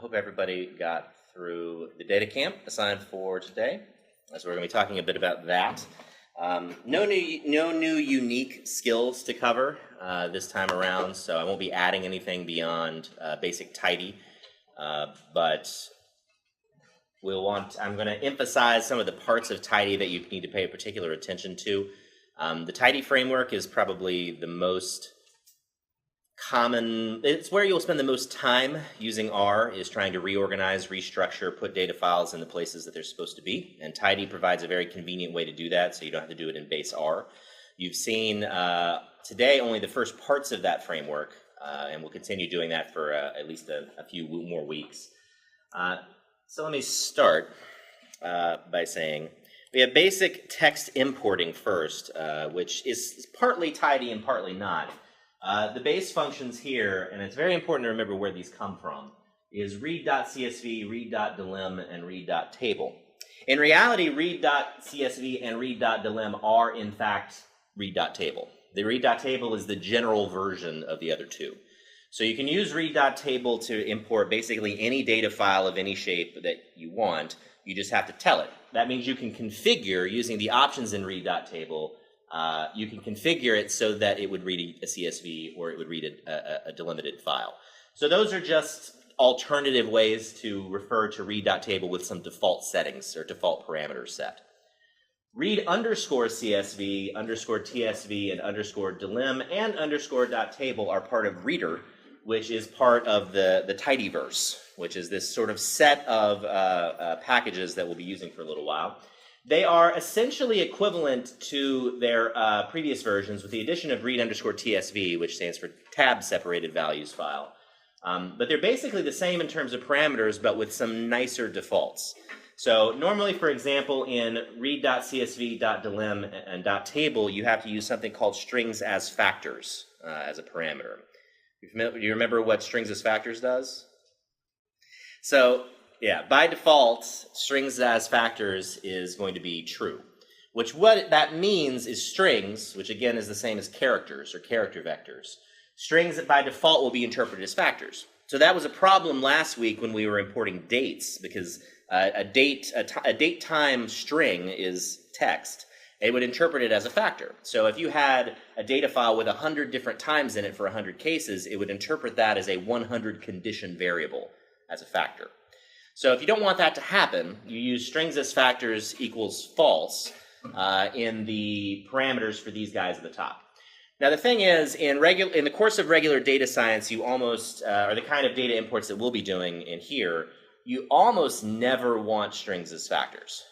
Hope everybody got through the data camp assigned for today. So we're going to be talking a bit about that. No new unique skills to cover this time around, so I won't be adding anything beyond basic tidy, but I'm going to emphasize some of the parts of tidy that you need to pay particular attention to. The tidy framework is probably the most common, it's where you'll spend the most time using R, is trying to reorganize, restructure, put data files in the places that they're supposed to be. And tidy provides a very convenient way to do that, so you don't have to do it in base R. You've seen today only the first parts of that framework, and we'll continue doing that for at least a few more weeks. So let me start by saying we have basic text importing first, which is partly tidy and partly not. The base functions here, and it's very important to remember where these come from, is read.csv, read.delim, and read.table. In reality, read.csv and read.delim are, in fact, read.table. The read.table is the general version of the other two. So you can use read.table to import basically any data file of any shape that you want. You just have to tell it. That means you can configure, using the options in read.table, you can configure it so that it would read a CSV or it would read a delimited file. So those are just alternative ways to refer to read.table with some default settings or default parameters set. Read underscore CSV, underscore TSV, and underscore delim, and underscore .table are part of reader, which is part of the TidyVerse, which is this sort of set of packages that we'll be using for a little while. They are essentially equivalent to their previous versions with the addition of read underscore TSV, which stands for tab separated values file. But they're basically the same in terms of parameters, but with some nicer defaults. So normally, for example, in read.csv.delim and .table, you have to use something called strings as factors as a parameter. You remember what strings as factors does? So yeah, by default, strings as factors is going to be true, which what that means is strings, which again is the same as characters or character vectors. Strings that by default will be interpreted as factors. So that was a problem last week when we were importing dates, because a date time string is text. It would interpret it as a factor. So if you had a data file with 100 different times in it for 100 cases, it would interpret that as a 100 condition variable as a factor. So if you don't want that to happen, you use strings as factors equals false in the parameters for these guys at the top. Now the thing is, in the course of regular data science, you almost, or the kind of data imports that we'll be doing in here, you almost never want strings as factors.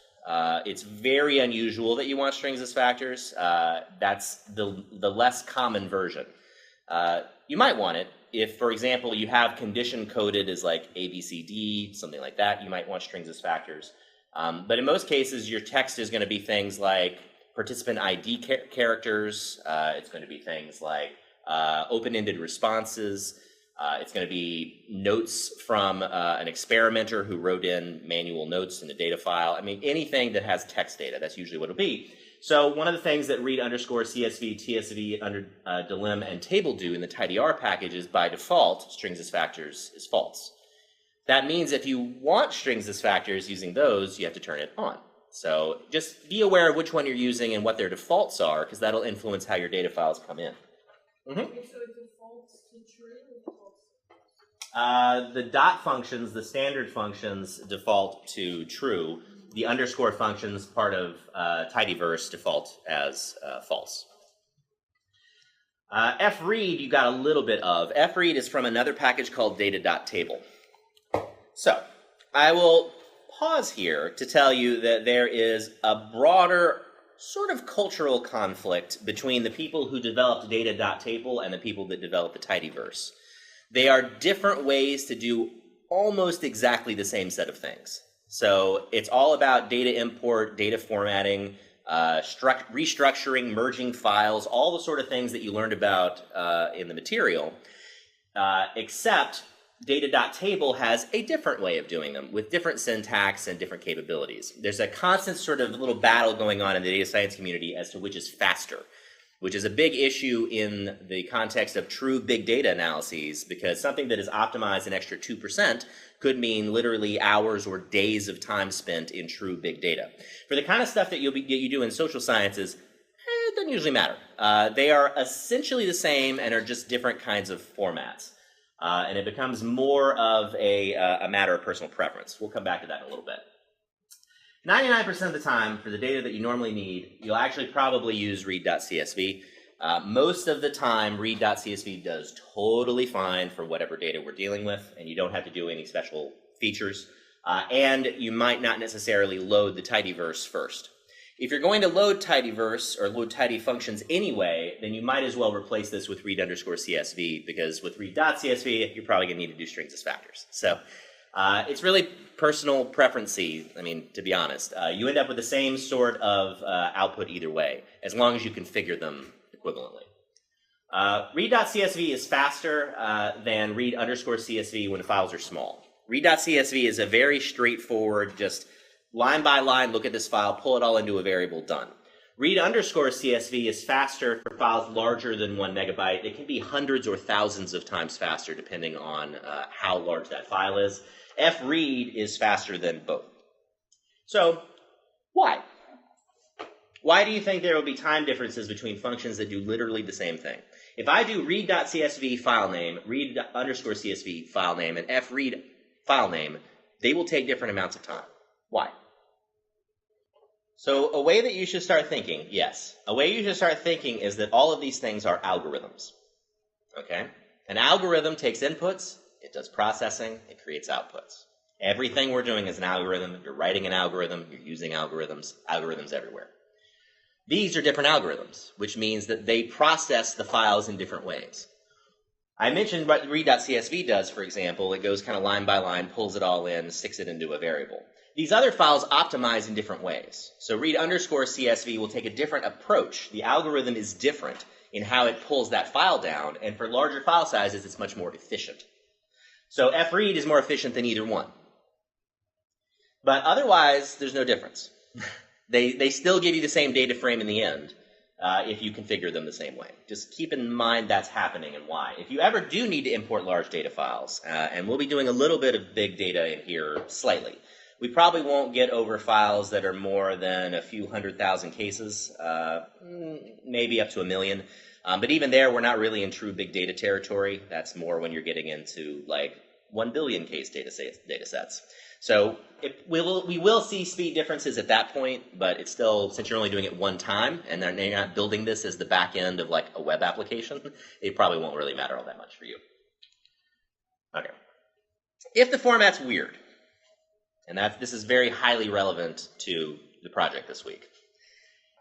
It's very unusual that you want strings as factors. That's the less common version. You might want it if, for example, you have condition coded as like A, B, C, D, something like that. You might want strings as factors. But in most cases, your text is going to be things like participant ID characters. It's going to be things like open-ended responses. It's going to be notes from an experimenter who wrote in manual notes in the data file. I mean, anything that has text data, that's usually what it'll be. So one of the things that read underscore CSV, TSV, delim, and table do in the TidyR package is by default, strings as factors is false. That means if you want strings as factors using those, you have to turn it on. So just be aware of which one you're using and what their defaults are, because that'll influence how your data files come in. Mm-hmm. Okay, so it defaults to true or false? The dot functions, the standard functions, default to true. The underscore functions, part of TidyVerse, default as false. fread, you got a little bit of. fread is from another package called data.table. So I will pause here to tell you that there is a broader sort of cultural conflict between the people who developed data.table and the people that developed the TidyVerse. They are different ways to do almost exactly the same set of things. So it's all about data import, data formatting, restructuring, merging files, all the sort of things that you learned about in the material, except data.table has a different way of doing them with different syntax and different capabilities. There's a constant sort of little battle going on in the data science community as to which is faster. which is a big issue in the context of true big data analyses, because something that is optimized an extra 2% could mean literally hours or days of time spent in true big data. For the kind of stuff that you do in social sciences, it doesn't usually matter. They are essentially the same and are just different kinds of formats. And it becomes more of a matter of personal preference. We'll come back to that in a little bit. 99% of the time, for the data that you normally need, you'll actually probably use read.csv. Most of the time, read.csv does totally fine for whatever data we're dealing with, and you don't have to do any special features. And you might not necessarily load the TidyVerse first. If you're going to load TidyVerse or load tidy functions anyway, then you might as well replace this with read_csv, because with read.csv, you're probably going to need to do strings as factors. So it's really personal preference-y, I mean, to be honest. You end up with the same sort of output either way, as long as you configure them equivalently. Read.csv is faster than read_csv when the files are small. Read.csv is a very straightforward, just line by line, look at this file, pull it all into a variable, done. Read_csv is faster for files larger than 1 megabyte. It can be hundreds or thousands of times faster depending on how large that file is. fread is faster than both. So, why? Why do you think there will be time differences between functions that do literally the same thing? If I do read.csv file name, read_csv file name, and fread file name, they will take different amounts of time. Why? So a way that you should start thinking, yes, a way you should start thinking is that all of these things are algorithms, okay? An algorithm takes inputs, it does processing, it creates outputs. Everything we're doing is an algorithm. You're writing an algorithm, you're using algorithms everywhere. These are different algorithms, which means that they process the files in different ways. I mentioned what read.csv does, for example. It goes kind of line by line, pulls it all in, sticks it into a variable. These other files optimize in different ways. So read_csv will take a different approach. The algorithm is different in how it pulls that file down, and for larger file sizes, it's much more efficient. So fread is more efficient than either one. But otherwise, there's no difference. They still give you the same data frame in the end if you configure them the same way. Just keep in mind that's happening and why. If you ever do need to import large data files, and we'll be doing a little bit of big data in here slightly, we probably won't get over files that are more than a few 100,000 cases, maybe up to 1 million. But even there, we're not really in true big data territory. That's more when you're getting into like 1 billion case data sets. So we will see speed differences at that point, but it's still, since you're only doing it one time and you're not building this as the back end of like a web application, it probably won't really matter all that much for you. Okay. If the format's weird, and this is very highly relevant to the project this week.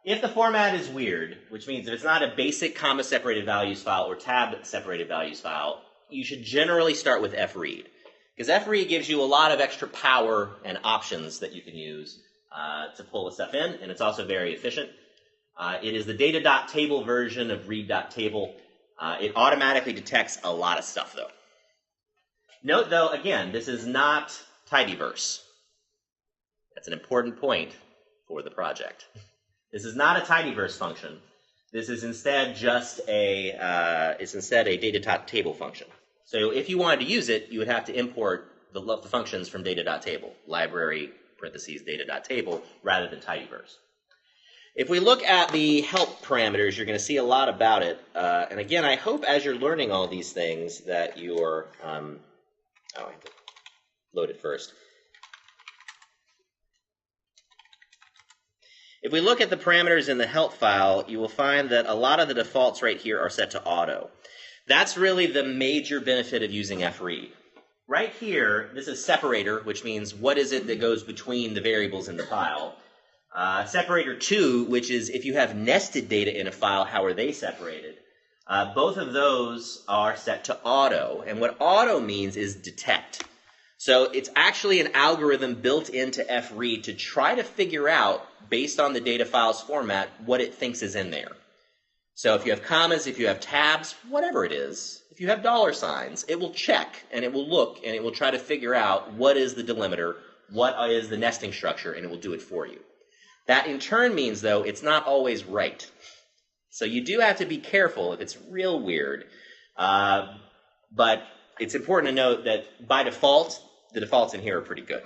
If the format is weird, which means if it's not a basic comma-separated values file or tab-separated values file, you should generally start with fread. Because fread gives you a lot of extra power and options that you can use to pull the stuff in, and it's also very efficient. It is the data.table version of read.table. It automatically detects a lot of stuff, though. Note, though, again, this is not TidyVerse. That's an important point for the project. This is not a TidyVerse function. This is instead just a data.table function. So if you wanted to use it, you would have to import the functions from data.table, library parentheses data.table, rather than TidyVerse. If we look at the help parameters, you're going to see a lot about it. And again, I hope as you're learning all these things that you're, I have to load it first. If we look at the parameters in the help file, you will find that a lot of the defaults right here are set to auto. That's really the major benefit of using fread. Right here, this is separator, which means what is it that goes between the variables in the file. Separator 2, which is if you have nested data in a file, how are they separated? Both of those are set to auto, and what auto means is detect. So it's actually an algorithm built into fread to try to figure out, based on the data file's format, what it thinks is in there. So if you have commas, if you have tabs, whatever it is, if you have dollar signs, it will check and it will look and it will try to figure out what is the delimiter, what is the nesting structure, and it will do it for you. That in turn means, though, it's not always right. So you do have to be careful if it's real weird. But it's important to note that by default, the defaults in here are pretty good.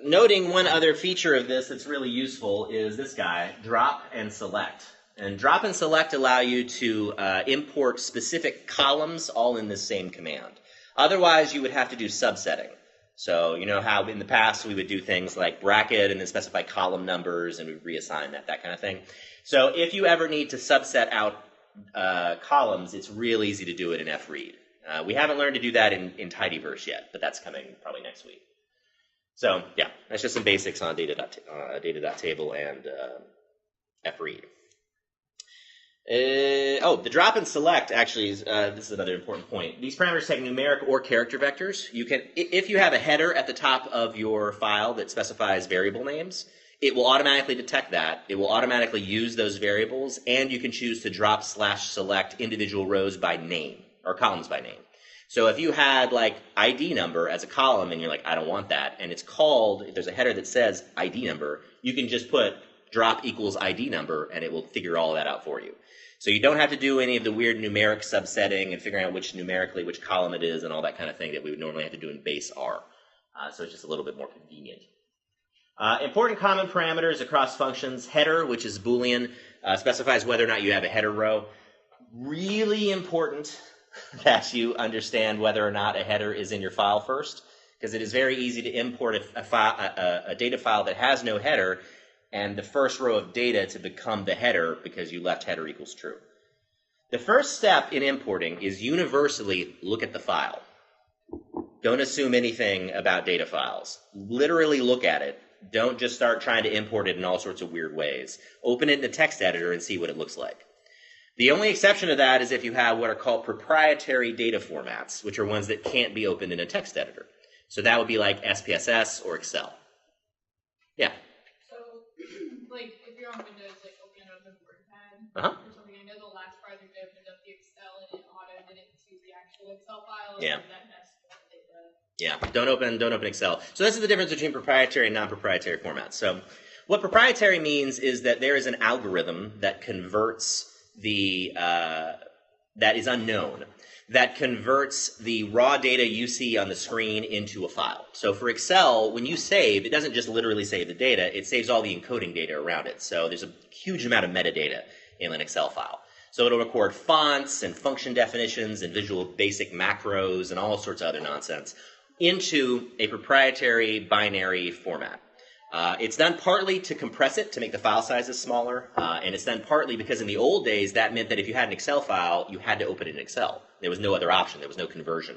Noting one other feature of this that's really useful is this guy, drop and select. And drop and select allow you to import specific columns all in the same command. Otherwise, you would have to do subsetting. So you know how in the past we would do things like bracket and then specify column numbers and we'd reassign that kind of thing. So if you ever need to subset out columns, it's real easy to do it in fread. We haven't learned to do that in TidyVerse yet, but that's coming probably next week. So yeah, that's just some basics on data.table and fread. The drop and select actually is, this is another important point. These parameters take numeric or character vectors. You can, if you have a header at the top of your file that specifies variable names, it will automatically detect that. It will automatically use those variables, and you can choose to drop/select individual rows by name or columns by name. So if you had like ID number as a column and you're like, I don't want that, and it's called, if there's a header that says ID number, you can just put drop equals ID number and it will figure all that out for you. So you don't have to do any of the weird numeric subsetting and figuring out numerically which column it is and all that kind of thing that we would normally have to do in base R. So it's just a little bit more convenient. Important common parameters across functions. Header, which is Boolean, specifies whether or not you have a header row. Really important that you understand whether or not a header is in your file first, because it is very easy to import a data file that has no header and the first row of data to become the header because you left header equals true. The first step in importing is universally look at the file. Don't assume anything about data files. Literally look at it. Don't just start trying to import it in all sorts of weird ways. Open it in the text editor and see what it looks like. The only exception to that is if you have what are called proprietary data formats, which are ones that can't be opened in a text editor. So that would be like SPSS or Excel. Yeah. So, like, if you're on Windows, like, open up a WordPad or something. I know the last project I opened up the Excel and it auto didn't choose the actual Excel file. Yeah. And that messed with the data. Yeah. Don't open Excel. So this is the difference between proprietary and non-proprietary formats. So what proprietary means is that there is an algorithm that converts that is unknown, that converts the raw data you see on the screen into a file. So for Excel, when you save, it doesn't just literally save the data, it saves all the encoding data around it. So there's a huge amount of metadata in an Excel file. So it'll record fonts and function definitions and Visual Basic macros and all sorts of other nonsense into a proprietary binary format. It's done partly to compress it, to make the file sizes smaller, and it's done partly because in the old days that meant that if you had an Excel file, you had to open it in Excel. There was no other option. There was no conversion.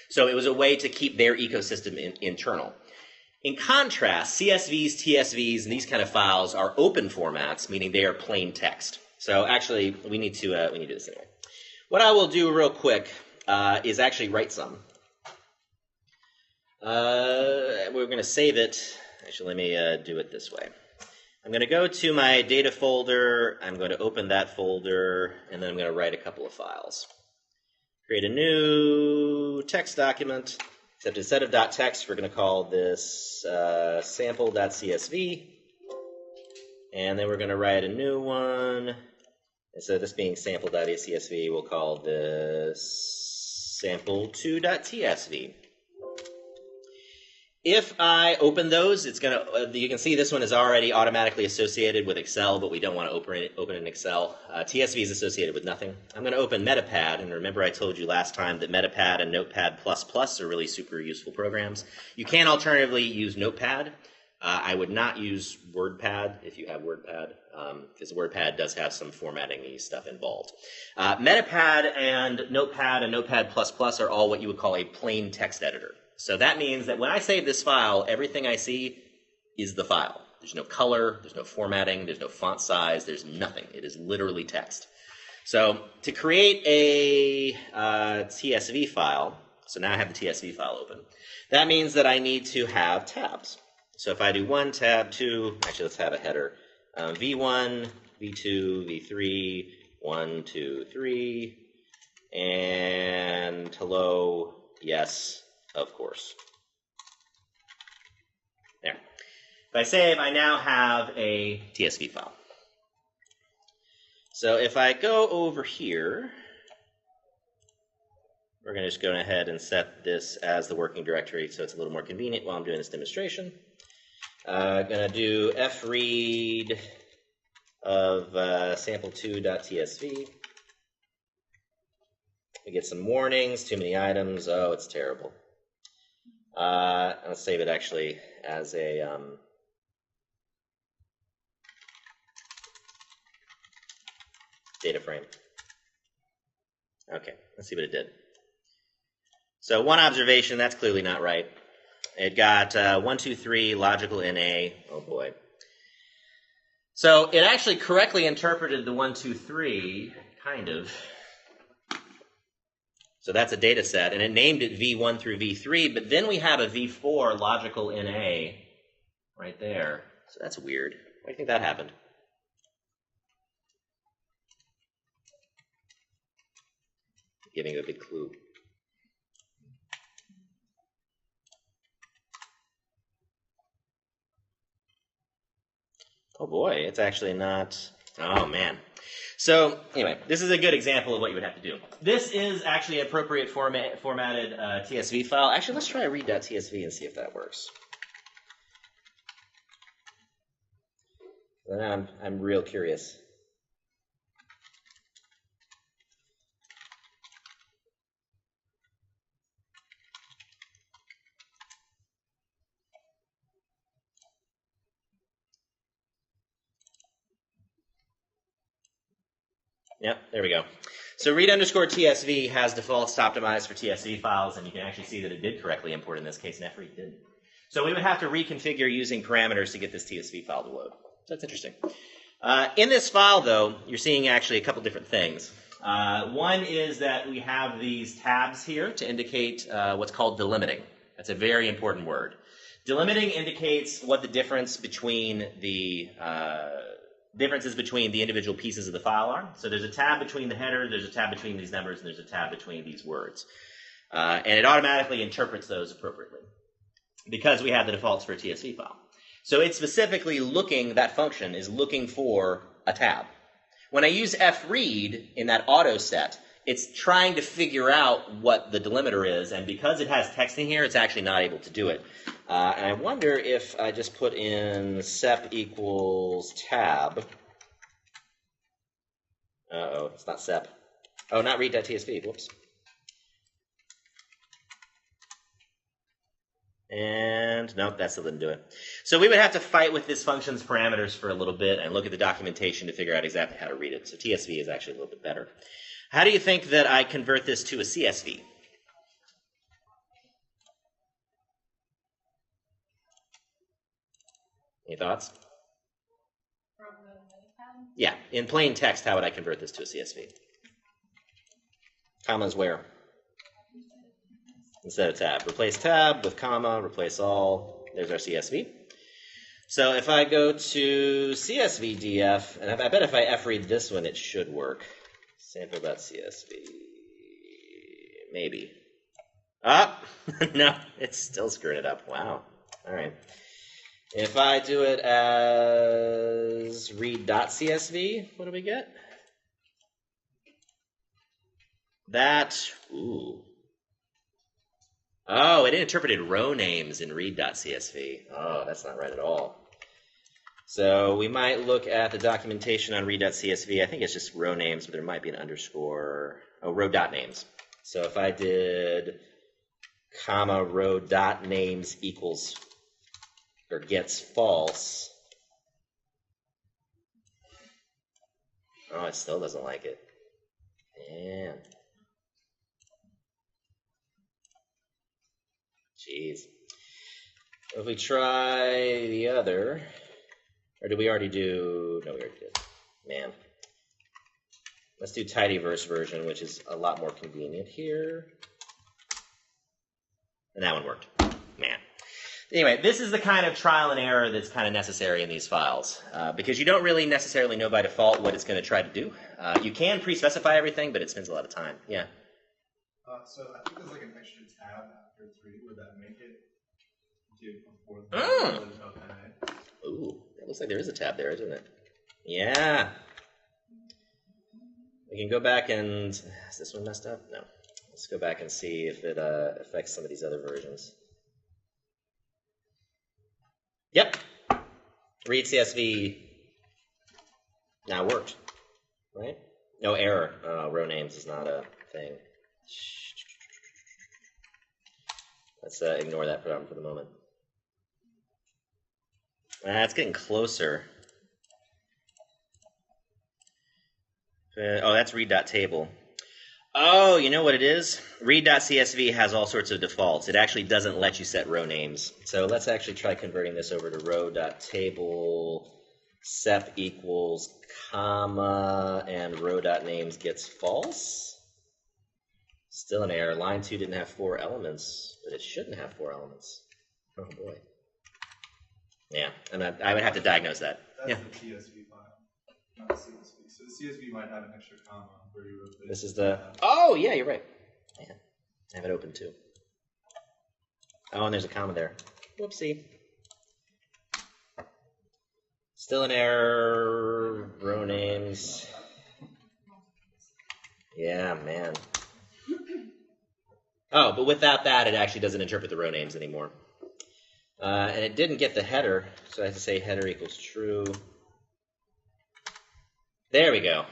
So it was a way to keep their ecosystem internal. In contrast, CSVs, TSVs, and these kind of files are open formats, meaning they are plain text. So actually, we need to do this anyway. What I will do real quick is actually write some. We're going to save it. Actually, let me do it this way. I'm going to go to my data folder. I'm going to open that folder, and then I'm going to write a couple of files. Create a new text document, except instead of .text, we're going to call this sample.csv. And then we're going to write a new one. Instead of this being sample.csv, we'll call this sample2.tsv. If I open those, it's going to, you can see this one is already automatically associated with Excel, but we don't want to open it in Excel. TSV is associated with nothing. I'm going to open Metapad, and remember I told you last time that Metapad and Notepad++ are really super useful programs. You can alternatively use Notepad. I would not use WordPad if you have WordPad, because WordPad does have some formatting-y stuff involved. Metapad and Notepad are all what you would call a plain text editor. So that means that when I save this file, everything I see is the file. There's no color, there's no formatting, there's no font size, there's nothing. It is literally text. So to create a TSV file, so now I have the TSV file open, that means that I need to have tabs. So if I do 1, tab 2, actually let's have a header, V1, V2, V3, 1, 2, 3, and hello, yes, of course. There. If I save, I now have a TSV file. So if I go over here, we're going to just go ahead and set this as the working directory so it's a little more convenient while I'm doing this demonstration. Going to do fread of sample2.tsv. We get some warnings, too many items. Oh, it's terrible. I'll save it actually as a data frame. Okay, let's see what it did. So one observation, that's clearly not right. It got 1, 2, 3, logical NA. Oh boy. So it actually correctly interpreted the 1, 2, 3, kind of. So that's a data set, and it named it V1 through V3, but then we have a V4 logical NA right there. So that's weird. Why do you think that happened? Giving you a big clue. Oh boy, it's actually not. Oh man. So anyway, this is a good example of what you would have to do. This is actually an appropriate formatted TSV file. Actually, let's try read.tsv and see if that works. Then I'm real curious. Yep, there we go. So read_tsv has defaults optimized for TSV files, and you can actually see that it did correctly import in this case, and fread didn't. So we would have to reconfigure using parameters to get this TSV file to load. So that's interesting. In this file, though, you're seeing actually a couple different things. One is that we have these tabs here to indicate what's called delimiting. That's a very important word. Delimiting indicates what the differences between the individual pieces of the file are. So there's a tab between the header, there's a tab between these numbers, and there's a tab between these words. And it automatically interprets those appropriately because we have the defaults for a TSV file. So it's specifically looking, that function is looking for a tab. When I use fread in that auto set, it's trying to figure out what the delimiter is, and because it has text in here, it's actually not able to do it. And I wonder if I just put in sep equals tab. Uh-oh, it's not sep. Oh, not read.tsv, whoops. And nope, that still didn't do it. So we would have to fight with this function's parameters for a little bit and look at the documentation to figure out exactly how to read it. So TSV is actually a little bit better. How do you think that I convert this to a CSV? Any thoughts? Yeah, in plain text, how would I convert this to a CSV? Commas where? Instead of tab. Replace tab with comma, replace all. There's our CSV. So if I go to CSVDF, and I bet if I fread this one, it should work. Sample.csv. Maybe. Ah! No, it's still screwing it up. Wow. All right. If I do it as read.csv, what do we get? That, ooh. Oh, it interpreted row names in read.csv. Oh, that's not right at all. So we might look at the documentation on read.csv. I think it's just row names, but there might be an underscore. Oh, row.names. So if I did comma row.names equals or gets false. Oh, it still doesn't like it. Man. Jeez. If we try the other, or did we already do, no, we already did. Man. Let's do TidyVerse version, which is a lot more convenient here. And that one worked. Man. Anyway, this is the kind of trial and error that's kind of necessary in these files, because you don't really necessarily know by default what it's going to try to do. You can pre-specify everything, but it spends a lot of time. Yeah? So I think there's like an extra tab after 3. Would that make it Ooh, it looks like there is a tab there, isn't it? Yeah. We can go back and... Is this one messed up? No. Let's go back and see if it affects some of these other versions. Yep. Read CSV now worked, right? No error. Row names is not a thing. Let's ignore that problem for the moment. It's getting closer. Oh, that's read.table. Oh, you know what it is? Read.csv has all sorts of defaults. It actually doesn't let you set row names. So let's actually try converting this over to row.table, sep equals comma, and row.names gets false. Still an error. Line 2 didn't have 4 elements, but it shouldn't have 4 elements. Oh boy. Yeah, and I would have to diagnose that. That's the CSV file, not the CSV. So the CSV might have an extra comma where you wrote this is the... Oh, yeah, you're right. Yeah, I have it open too. Oh, and there's a comma there. Whoopsie. Still an error. Row names. Yeah, man. Oh, but without that, it actually doesn't interpret the row names anymore. And it didn't get the header, so I have to say header equals true. There we go.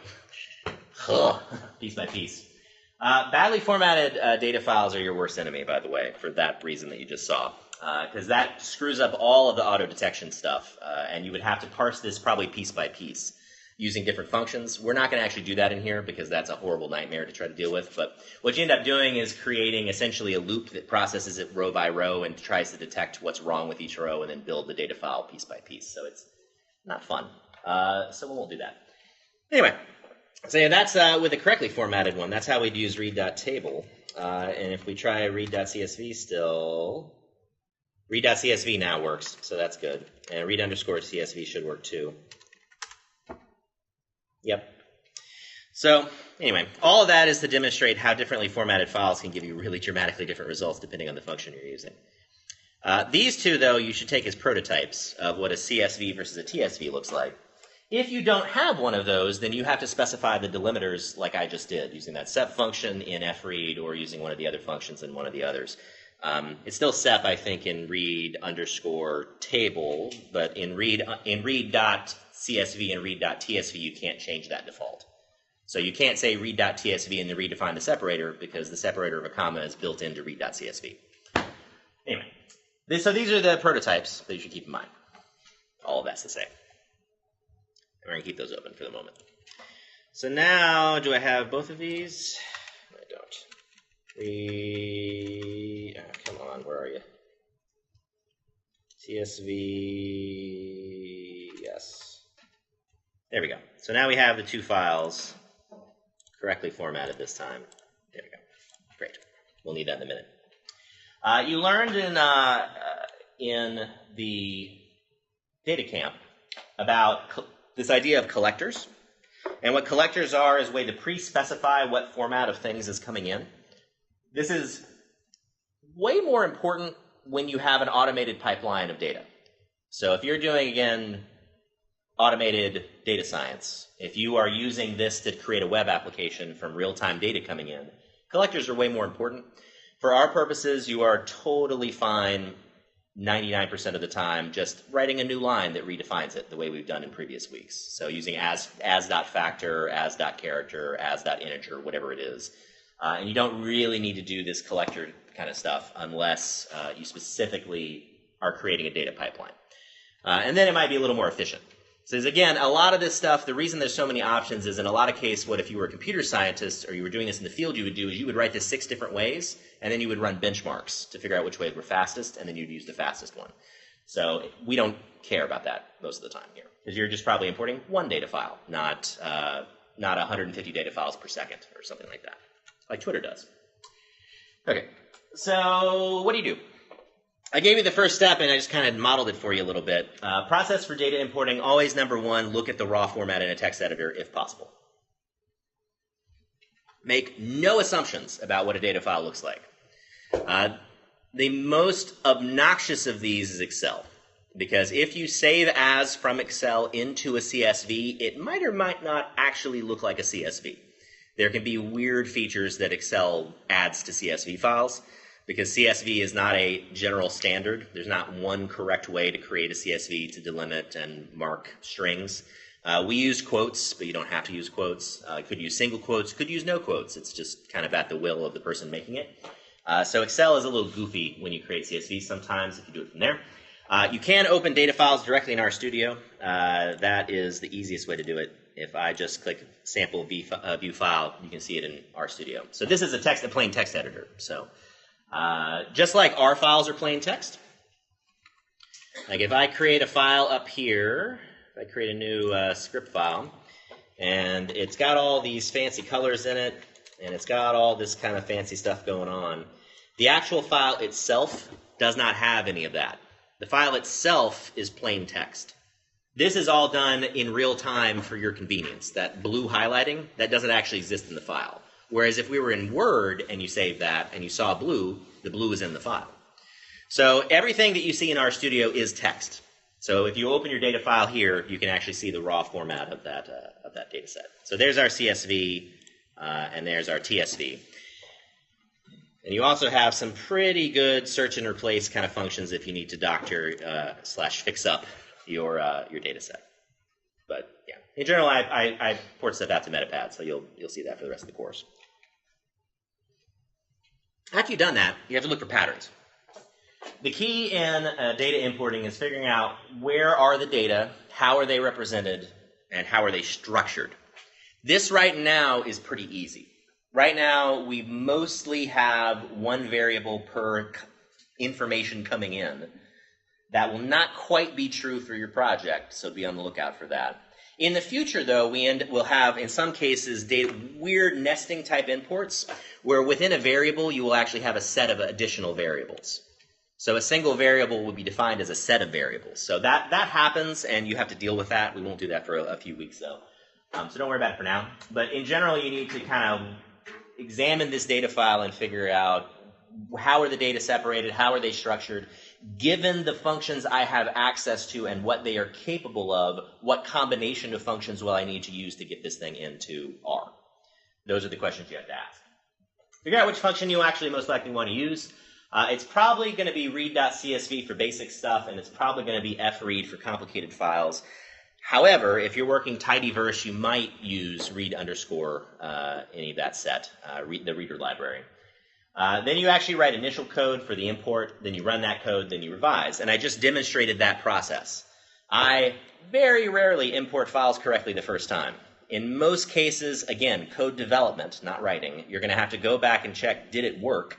Piece by piece. Badly formatted data files are your worst enemy, by the way, for that reason that you just saw. Because that screws up all of the auto detection stuff, and you would have to parse this probably piece by piece using different functions. We're not going to actually do that in here because that's a horrible nightmare to try to deal with. But what you end up doing is creating essentially a loop that processes it row by row and tries to detect what's wrong with each row and then build the data file piece by piece. So it's not fun. So we won't do that. Anyway, so yeah, that's with a correctly formatted one. That's how we'd use read.table. And if we try read.csv still, read.csv now works, so that's good. And read_csv should work too. Yep. So anyway, all of that is to demonstrate how differently formatted files can give you really dramatically different results depending on the function you're using. These two, though, you should take as prototypes of what a CSV versus a TSV looks like. If you don't have one of those, then you have to specify the delimiters like I just did, using that sep function in fread or using one of the other functions in one of the others. It's still sep, I think, in read_table, but in read.csv and read.tsv, you can't change that default. So you can't say read.tsv and then redefine the separator because the separator of a comma is built into read.csv. Anyway, so these are the prototypes that you should keep in mind. All of that's the same. We're going to keep those open for the moment. So now, do I have both of these? I don't. Come on, where are you? CSV, yes. There we go. So now we have the two files correctly formatted this time. There we go. Great. We'll need that in a minute. You learned in the data camp about this idea of collectors. And what collectors are is a way to pre-specify what format of things is coming in. This is way more important when you have an automated pipeline of data. So if you're doing, again, automated data science, if you are using this to create a web application from real-time data coming in, collectors are way more important. For our purposes, you are totally fine 99% of the time just writing a new line that redefines it the way we've done in previous weeks. So using as.factor, as.character, as.integer, whatever it is. And you don't really need to do this collector kind of stuff unless you specifically are creating a data pipeline. And then it might be a little more efficient. So again, a lot of this stuff, the reason there's so many options is in a lot of cases, what if you were a computer scientist or you were doing this in the field, you would do is you would write this 6 different ways, and then you would run benchmarks to figure out which ways were fastest, and then you'd use the fastest one. So we don't care about that most of the time here, because you're just probably importing one data file, not 150 data files per second or something like that, like Twitter does. Okay, so what do you do? I gave you the first step, and I just kind of modeled it for you a little bit. Process for data importing, always number 1, look at the raw format in a text editor if possible. Make no assumptions about what a data file looks like. The most obnoxious of these is Excel. Because if you save as from Excel into a CSV, it might or might not actually look like a CSV. There can be weird features that Excel adds to CSV files, because CSV is not a general standard. There's not one correct way to create a CSV to delimit and mark strings. We use quotes, but you don't have to use quotes. Could use single quotes, could use no quotes. It's just kind of at the will of the person making it. So Excel is a little goofy when you create CSVs sometimes if you do it from there. You can open data files directly in RStudio. That is the easiest way to do it. If I just click sample view file, you can see it in RStudio. So this is a plain text editor. So just like R files are plain text, like if I create a file up here, if I create a new script file, and it's got all these fancy colors in it, and it's got all this kind of fancy stuff going on, the actual file itself does not have any of that. The file itself is plain text. This is all done in real time for your convenience. That blue highlighting, that doesn't actually exist in the file. Whereas if we were in Word and you saved that and you saw blue, the blue is in the file. So everything that you see in RStudio is text. So if you open your data file here, you can actually see the raw format of that data set. So there's our CSV, and there's our TSV. And you also have some pretty good search and replace kind of functions if you need to doctor / fix up your data set. But yeah, in general, I port stuff out to Metapad, so you'll see that for the rest of the course. After you've done that, you have to look for patterns. The key in data importing is figuring out where are the data, how are they represented, and how are they structured. This right now is pretty easy. Right now, we mostly have one variable per information coming in. That will not quite be true for your project, so be on the lookout for that. In the future, though, we'll have, in some cases, weird nesting type imports, where within a variable, you will actually have a set of additional variables. So a single variable will be defined as a set of variables. So that happens, and you have to deal with that. We won't do that for a few weeks, though. So don't worry about it for now. But in general, you need to kind of examine this data file and figure out how are the data separated, how are they structured, given the functions I have access to and what they are capable of, what combination of functions will I need to use to get this thing into R? Those are the questions you have to ask. Figure out which function you actually most likely want to use. It's probably going to be read.csv for basic stuff, and it's probably going to be fread for complicated files. However, if you're working TidyVerse, you might use read underscore any of that set, the reader library. Then you actually write initial code for the import, then you run that code, then you revise. And I just demonstrated that process. I very rarely import files correctly the first time. In most cases, again, code development, not writing, you're going to have to go back and check, did it work?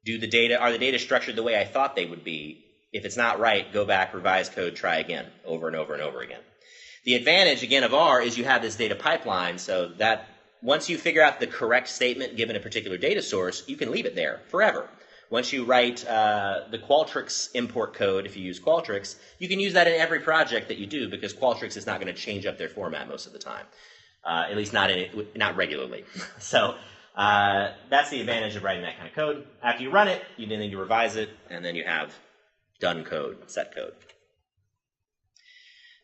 Are the data structured the way I thought they would be? If it's not right, go back, revise code, try again, over and over and over again. The advantage, again, of R is you have this data pipeline, so that once you figure out the correct statement given a particular data source, you can leave it there forever. Once you write the Qualtrics import code, if you use Qualtrics, you can use that in every project that you do because Qualtrics is not going to change up their format most of the time, at least not regularly. So that's the advantage of writing that kind of code. After you run it, you then need to revise it, and then you have done code, set code.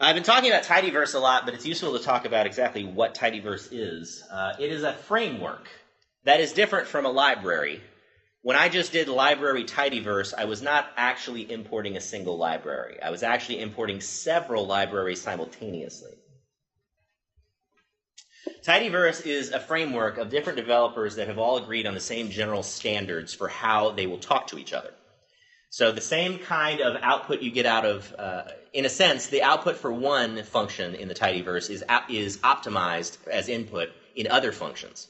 I've been talking about TidyVerse a lot, but it's useful to talk about exactly what TidyVerse is. It is a framework that is different from a library. When I just did library TidyVerse, I was not actually importing a single library. I was actually importing several libraries simultaneously. TidyVerse is a framework of different developers that have all agreed on the same general standards for how they will talk to each other. So the same kind of output you get out of, in a sense, the output for one function in the TidyVerse is optimized as input in other functions.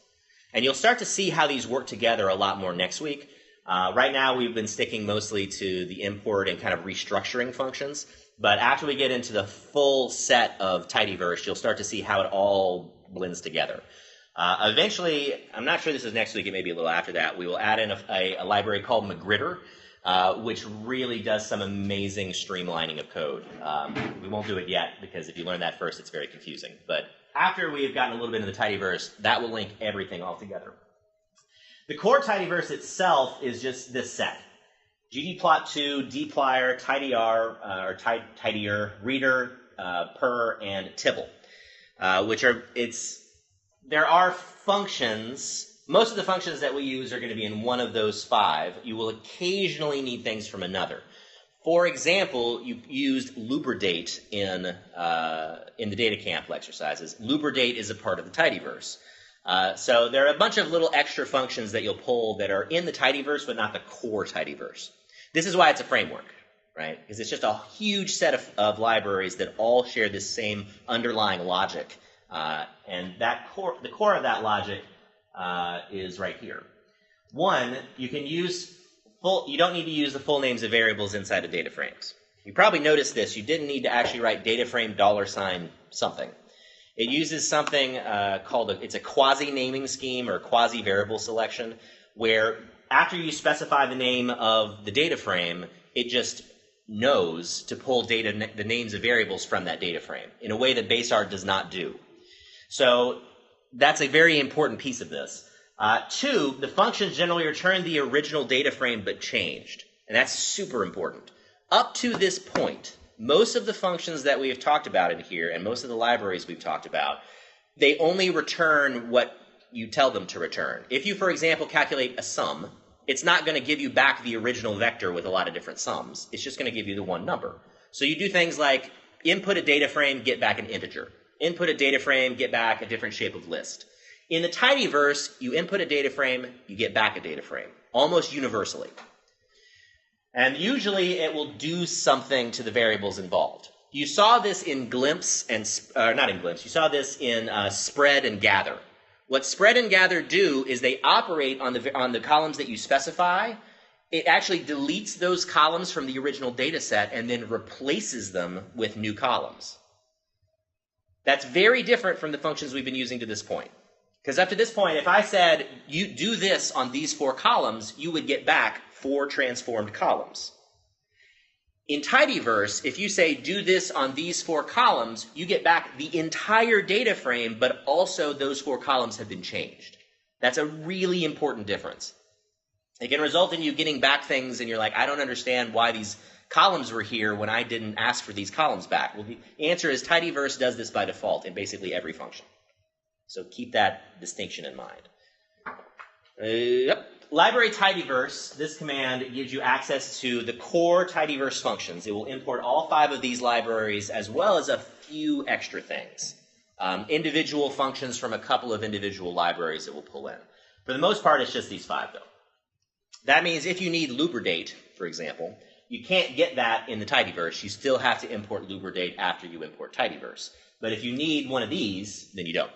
And you'll start to see how these work together a lot more next week. Right now we've been sticking mostly to the import and kind of restructuring functions. But after we get into the full set of TidyVerse, you'll start to see how it all blends together. Eventually, I'm not sure this is next week, it may be a little after that, we will add in a library called Magritter, which really does some amazing streamlining of code. We won't do it yet, because if you learn that first, it's very confusing. But after we've gotten a little bit into the TidyVerse, that will link everything all together. The core TidyVerse itself is just this set. ggplot2, dplyr, tidyr, or tidyr, reader, per, and tibble, which are, there are functions. Most of the functions that we use are going to be in one of those 5. You will occasionally need things from another. For example, you used lubridate in the data camp exercises. Lubridate is a part of the TidyVerse. So there are a bunch of little extra functions that you'll pull that are in the TidyVerse, but not the core TidyVerse. This is why it's a framework, right? Because it's just a huge set of libraries that all share this same underlying logic. And that the core of that logic is right here. One, you can use you don't need to use the full names of variables inside of data frames. You probably noticed this. You didn't need to actually write data frame $ something. It uses something called it's a quasi-naming scheme or quasi-variable selection, where after you specify the name of the data frame, it just knows to pull the names of variables from that data frame in a way that BaseR does not do. So that's a very important piece of this. 2, the functions generally return the original data frame but changed, and that's super important. Up to this point, most of the functions that we have talked about in here and most of the libraries we've talked about, they only return what you tell them to return. If you, for example, calculate a sum, it's not going to give you back the original vector with a lot of different sums. It's just going to give you the one number. So you do things like input a data frame, get back an integer. Input a data frame, get back a different shape of list. In the TidyVerse, you input a data frame, you get back a data frame, almost universally. And usually it will do something to the variables involved. You saw this in glimpse and, not in glimpse, you saw this in spread and gather. What spread and gather do is they operate on the columns that you specify. It actually deletes those columns from the original data set and then replaces them with new columns. That's very different from the functions we've been using to this point. Because up to this point, if I said, you do this on these 4 columns, you would get back 4 transformed columns. In TidyVerse, if you say, do this on these 4 columns, you get back the entire data frame, but also those 4 columns have been changed. That's a really important difference. It can result in you getting back things, and you're like, I don't understand why these columns were here when I didn't ask for these columns back. Well, the answer is TidyVerse does this by default in basically every function. So keep that distinction in mind. Library TidyVerse, this command gives you access to the core TidyVerse functions. It will import all 5 of these libraries as well as a few extra things. Individual functions from a couple of individual libraries it will pull in. For the most part, it's just these 5, though. That means if you need lubridate, for example, you can't get that in the TidyVerse. You still have to import lubridate after you import TidyVerse. But if you need one of these, then you don't.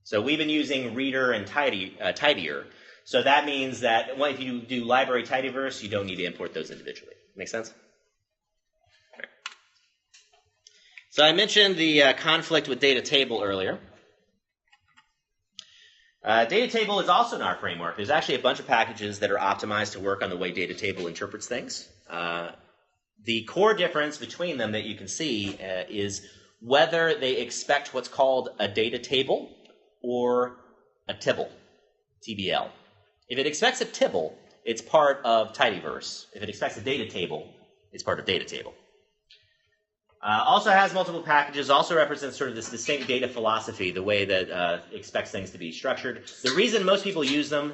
So we've been using reader and tidyr. So that means that if you do library TidyVerse, you don't need to import those individually. Make sense? Okay. So I mentioned the conflict with DataTable earlier. DataTable is also in our framework. There's actually a bunch of packages that are optimized to work on the way DataTable interprets things. The core difference between them that you can see is whether they expect what's called a data table or a tibble, TBL. If it expects a tibble, it's part of TidyVerse. If it expects a data table, it's part of DataTable. Also has multiple packages, also represents sort of this distinct data philosophy, the way that expects things to be structured. The reason most people use them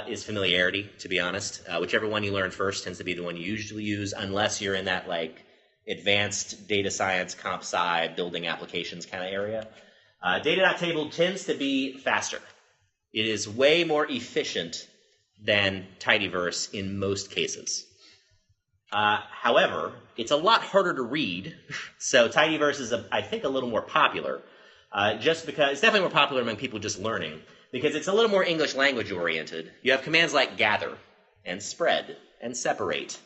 is familiarity, to be honest. Whichever one you learn first tends to be the one you usually use, unless you're in that like advanced data science, comp sci, building applications kind of area. Data.table tends to be faster. It is way more efficient than TidyVerse in most cases. However, it's a lot harder to read, so TidyVerse is, I think, a little more popular, just because it's definitely more popular among people just learning, because it's a little more English language oriented. You have commands like gather and spread and separate.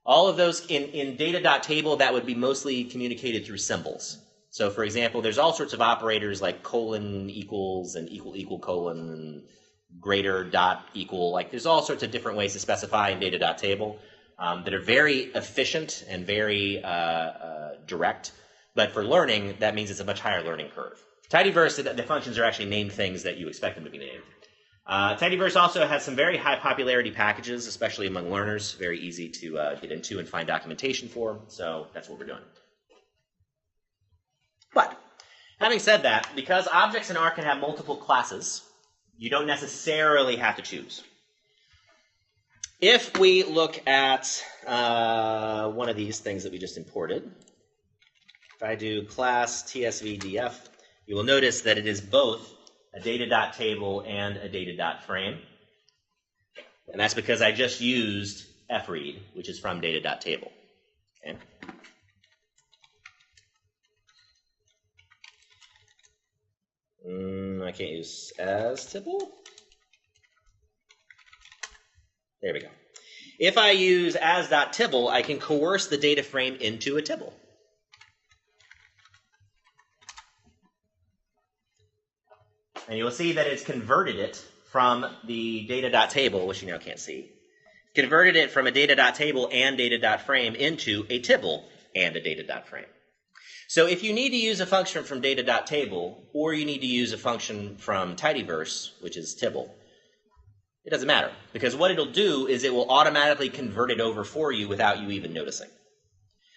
All of those in data.table, that would be mostly communicated through symbols. So, for example, there's all sorts of operators like colon equals and equal colon and greater dot equal. Like, there's all sorts of different ways to specify in data.table that are very efficient and very direct. But for learning, that means it's a much higher learning curve. TidyVerse, the functions are actually named things that you expect them to be named. TidyVerse also has some very high popularity packages, especially among learners, very easy to get into and find documentation for, so that's what we're doing. But, having said that, because objects in R can have multiple classes, you don't necessarily have to choose. If we look at one of these things that we just imported, if I do class tsvdf, you will notice that it is both a data.table and a data.frame. And that's because I just used fread, which is from data.table. Okay. I can't use as tibble. There we go. If I use as.tibble, I can coerce the data frame into a tibble. And you'll see that it's converted it from the data.table, which you now can't see, converted it from a data.table and data.frame into a tibble and a data.frame. So if you need to use a function from data.table, or you need to use a function from TidyVerse, which is tibble, it doesn't matter, because what it'll do is it will automatically convert it over for you without you even noticing.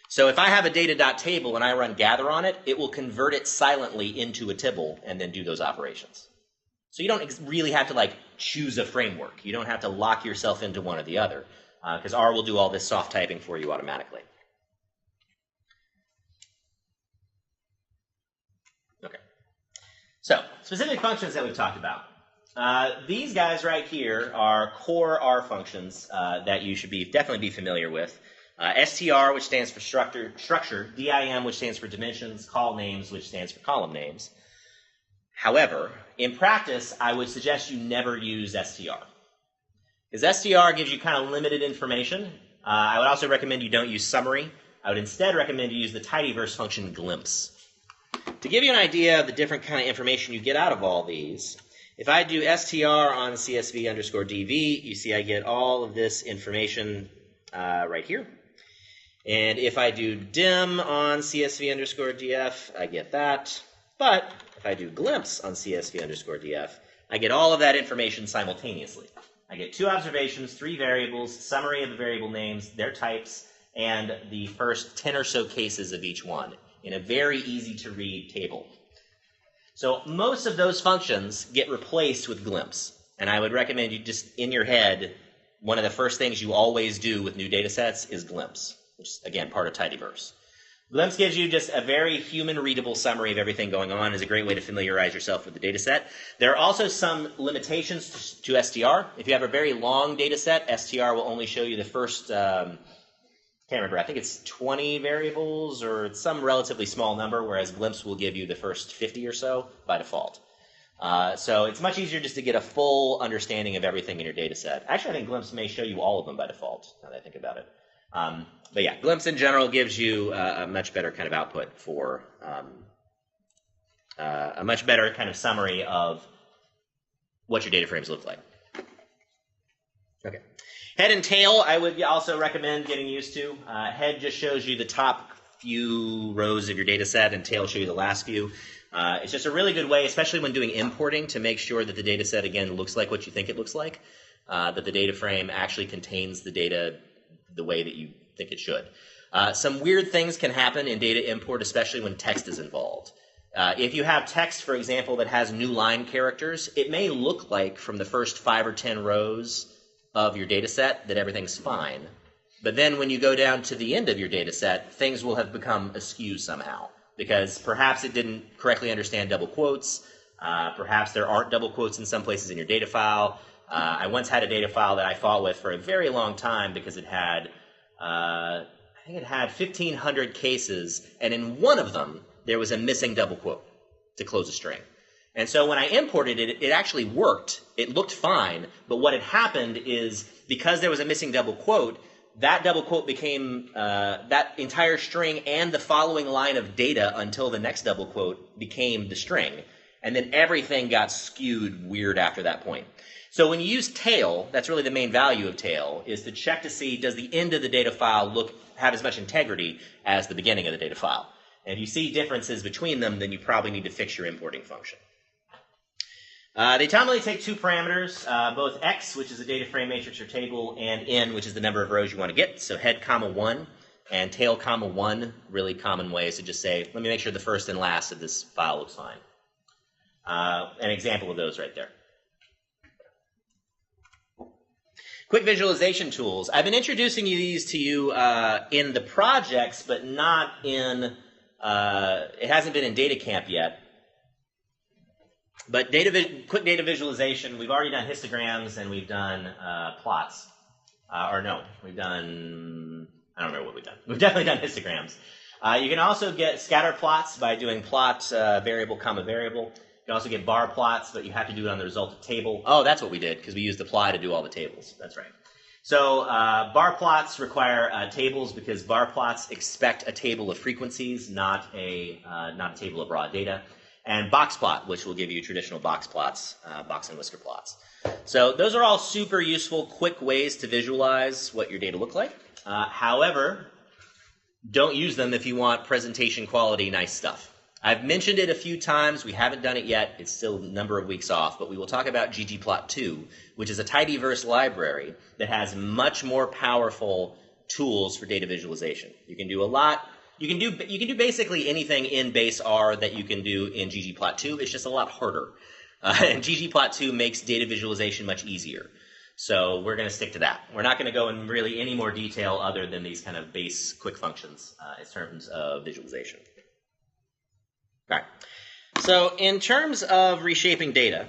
So if I have a data.table and I run gather on it, it will convert it silently into a tibble and then do those operations. So you don't really have to like choose a framework. You don't have to lock yourself into one or the other, because R will do all this soft typing for you automatically. Okay. So specific functions that we've talked about. These guys right here are core R functions that you should definitely be familiar with. str, which stands for structure, dim, which stands for dimensions, call names, which stands for column names. However, in practice, I would suggest you never use str. Because str gives you kind of limited information. I would also recommend you don't use summary. I would instead recommend you use the TidyVerse function glimpse. To give you an idea of the different kind of information you get out of all these, if I do str on csv_dv, you see I get all of this information right here. And if I do dim on csv_df, I get that. But if I do glimpse on csv_df, I get all of that information simultaneously. I get 2 observations, 3 variables, summary of the variable names, their types, and the first 10 or so cases of each one in a very easy to read table. So most of those functions get replaced with glimpse. And I would recommend you just in your head, one of the first things you always do with new data sets is glimpse, which is, again, part of TidyVerse. Glimpse gives you just a very human-readable summary of everything going on. Is a great way to familiarize yourself with the data set. There are also some limitations to str. If you have a very long data set, str will only show you the first, can't remember, I think it's 20 variables or it's some relatively small number, whereas glimpse will give you the first 50 or so by default. So it's much easier just to get a full understanding of everything in your data set. Actually, I think glimpse may show you all of them by default, now that I think about it. But yeah, glimpse in general gives you a much better kind of output for a much better kind of summary of what your data frames look like. Okay. Head and tail, I would also recommend getting used to. Head just shows you the top few rows of your data set, and tail show you the last few. It's just a really good way, especially when doing importing, to make sure that the data set, again, looks like what you think it looks like, that the data frame actually contains the data the way that you think it should. Some weird things can happen in data import, especially when text is involved. If you have text, for example, that has new line characters, it may look like from the first 5 or 10 rows of your data set that everything's fine. But then when you go down to the end of your data set, things will have become askew somehow, because perhaps it didn't correctly understand double quotes. Perhaps there aren't double quotes in some places in your data file. I once had a data file that I fought with for a very long time because it had, I think it had 1,500 cases, and in one of them, there was a missing double quote to close a string. And so when I imported it, it actually worked. It looked fine, but what had happened is because there was a missing double quote, that double quote became, that entire string and the following line of data until the next double quote became the string. And then everything got skewed weird after that point. So when you use tail, that's really the main value of tail, is to check to see, does the end of the data file have as much integrity as the beginning of the data file? And if you see differences between them, then you probably need to fix your importing function. They commonly take two parameters, both x, which is a data frame matrix or table, and n, which is the number of rows you want to get. So head comma 1 and tail comma 1, really common way. So just say, let me make sure the first and last of this file looks fine. An example of those right there. Quick visualization tools. I've been introducing these to you in the projects, but not in, it hasn't been in data camp yet. But quick data visualization, we've already done histograms and we've done plots. Or no, we've done, I don't remember what we've done. We've definitely done histograms. You can also get scatter plots by doing plot variable comma variable. You can also get bar plots, but you have to do it on the result table. Oh, that's what we did, because we used apply to do all the tables. That's right. So bar plots require tables because bar plots expect a table of frequencies, not a table of raw data. And box plot, which will give you traditional box plots, box and whisker plots. So those are all super useful, quick ways to visualize what your data look like. However, don't use them if you want presentation quality, nice stuff. I've mentioned it a few times. We haven't done it yet. It's still a number of weeks off, but we will talk about ggplot2, which is a TidyVerse library that has much more powerful tools for data visualization. You can do a lot. You can do basically anything in base R that you can do in ggplot2. It's just a lot harder. And ggplot2 makes data visualization much easier. So we're going to stick to that. We're not going to go in really any more detail other than these kind of base quick functions in terms of visualization. All right. So in terms of reshaping data,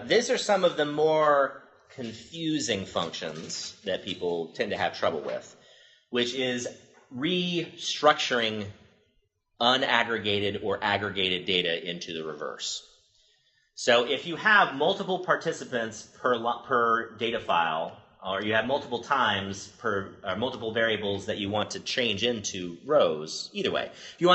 these are some of the more confusing functions that people tend to have trouble with, which is restructuring unaggregated or aggregated data into the reverse. So if you have multiple participants per data file, or you have multiple times multiple variables that you want to change into rows, either way. If you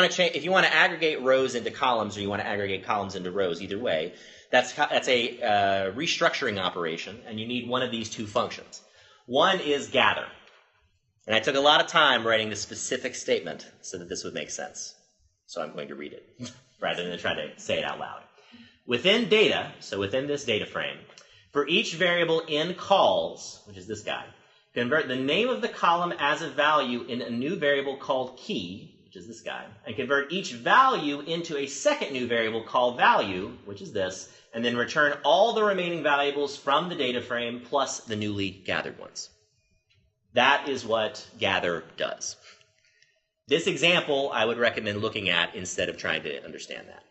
want to aggregate rows into columns, or you want to aggregate columns into rows, either way, that's a restructuring operation, and you need one of these two functions. One is gather. And I took a lot of time writing the specific statement so that this would make sense. So I'm going to read it rather than try to say it out loud. Within data, so within this data frame, for each variable in calls, which is this guy, convert the name of the column as a value in a new variable called key, which is this guy, and convert each value into a second new variable called value, which is this, and then return all the remaining valuables from the data frame plus the newly gathered ones. That is what gather does. This example I would recommend looking at instead of trying to understand that.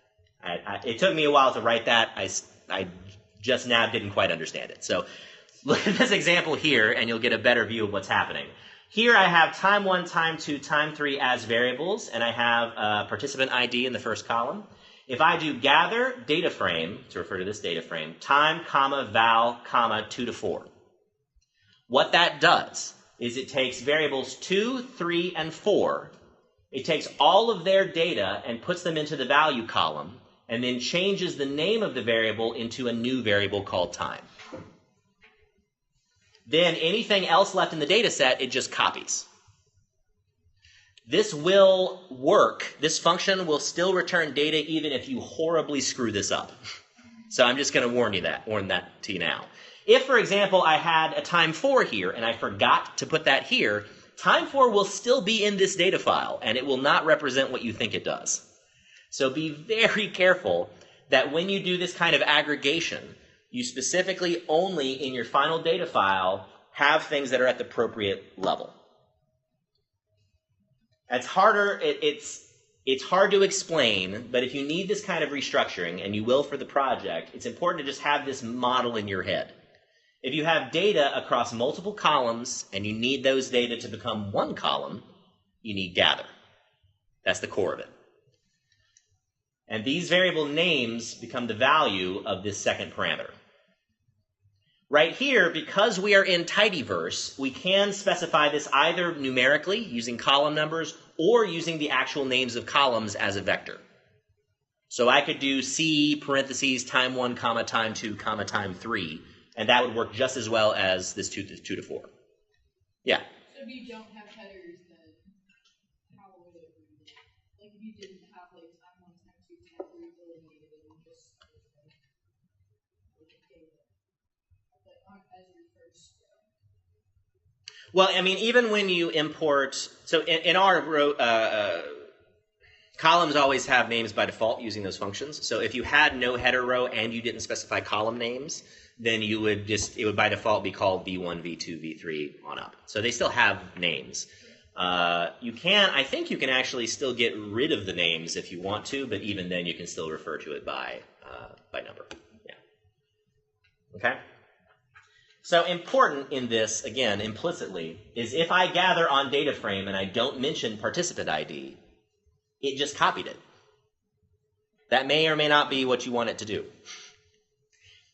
It took me a while to write that. I just now didn't quite understand it. So look at this example here, and you'll get a better view of what's happening. Here I have time 1, time 2, time 3 as variables, and I have a participant ID in the first column. If I do gather data frame, to refer to this data frame, time, comma, val, comma, 2 to 4. What that does is it takes variables 2, 3, and 4. It takes all of their data and puts them into the value column, and then changes the name of the variable into a new variable called time. Then anything else left in the data set, it just copies. This will work. This function will still return data even if you horribly screw this up. So I'm just going to warn that to you now. If, for example, I had a time 4 here and I forgot to put that here, time 4 will still be in this data file, and it will not represent what you think it does. So be very careful that when you do this kind of aggregation, you specifically only in your final data file have things that are at the appropriate level. It's harder, it's hard to explain, but if you need this kind of restructuring, and you will for the project, it's important to just have this model in your head. If you have data across multiple columns and you need those data to become one column, you need gather. That's the core of it. And these variable names become the value of this second parameter. Right here, because we are in TidyVerse, we can specify this either numerically, using column numbers, or using the actual names of columns as a vector. So I could do C parentheses time 1, comma, time 2, comma, time 3, and that would work just as well as this 2 to 4. Yeah? So if you don't have headers, then how would it read it? Like if you didn't have like time 1, time 2, time 3 delineated, it would just... count as your first row? Well, I mean, even when you import, so in our row, columns always have names by default using those functions. So if you had no header row and you didn't specify column names, then you would it would by default be called V1, V2, V3 on up. So they still have names. I think you can actually still get rid of the names if you want to, but even then you can still refer to it by number. Yeah. Okay? So important in this, again, implicitly, is if I gather on data frame and I don't mention participant ID, it just copied it. That may or may not be what you want it to do.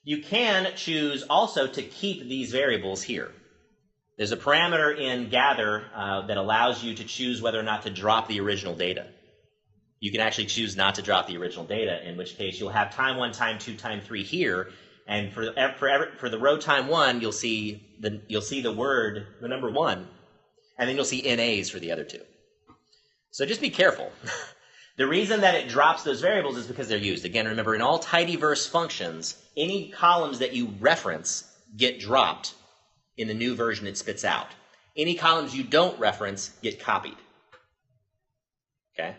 You can choose also to keep these variables here. There's a parameter in gather that allows you to choose whether or not to drop the original data. You can actually choose not to drop the original data, in which case you'll have time 1, time 2, time 3 here, and for the row time 1, you'll see the word, the number 1, and then you'll see NAs for the other 2. So just be careful. The reason that it drops those variables is because they're used. Again, remember, in all TidyVerse functions, any columns that you reference get dropped in the new version it spits out. Any columns you don't reference get copied. Okay?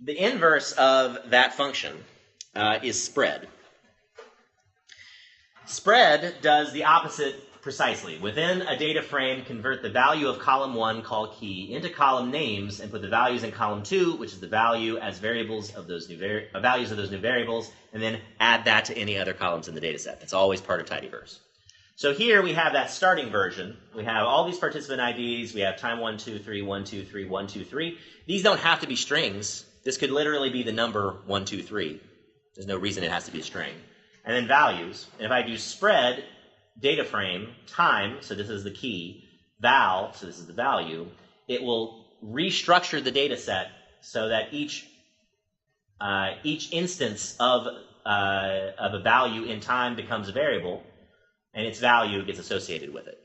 The inverse of that function is spread. Spread does the opposite precisely. Within a data frame, convert the value of column 1, called key, into column names and put the values in column 2, which is the value as variables of those new values of those new variables, and then add that to any other columns in the data set. That's always part of TidyVerse. So here we have that starting version. We have all these participant IDs. We have time 1, 2, 3, 1, 2, 3, 1, 2, 3. These don't have to be strings. This could literally be the number 1, 2, 3. There's no reason it has to be a string. And then values. And if I do spread, data frame, time, so this is the key, val, so this is the value, it will restructure the data set so that each instance of a value in time becomes a variable, and its value gets associated with it.